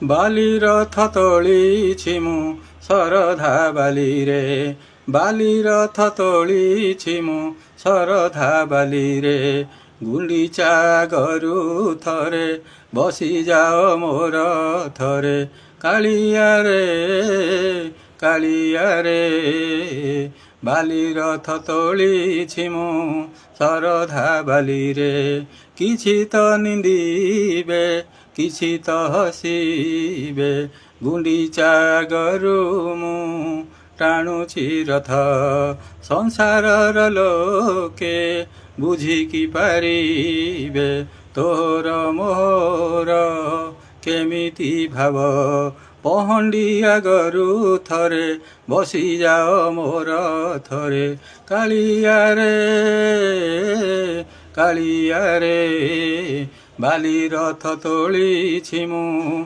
ବାଲି ରଥ ତୋଳିଛି ମୁଁ ଶରଧା ବାଲିରେ, ବାଲି ରଥ ତୋଳିଛି ମୁଁ ଶରଧା ବାଲିରେ। ଗୁଣ୍ଡିଚା ଗରୁ ଥରେ ବସିଯାଅ ମୋର ଥରେ, କାଳିଆରେ କାଳିଆରେ। ବାଲି ରଥ ତୋଳିଛି ମୁଁ ଶରଧା ବାଲିରେ। କିଛି ତ ନିନ୍ଦିବେ କିଛି ତ ହସିବେ, ଗୁଣ୍ଡିଚା ଗରୁ ମୁଁ ଟାଣୁଛି ରଥ। ସଂସାରର ଲୋକେ ବୁଝିକି ପାରିବେ, ତୋର ମୋର କେମିତି ଭାବ। ପହଣ୍ଡିଆ ଗରୁ ଥରେ ବସିଯାଅ ମୋର ଥରେ, କାଳିଆରେ କାଳିଆରେ। ବାଲି ରଥ ତୋଳିଛି ମୁଁ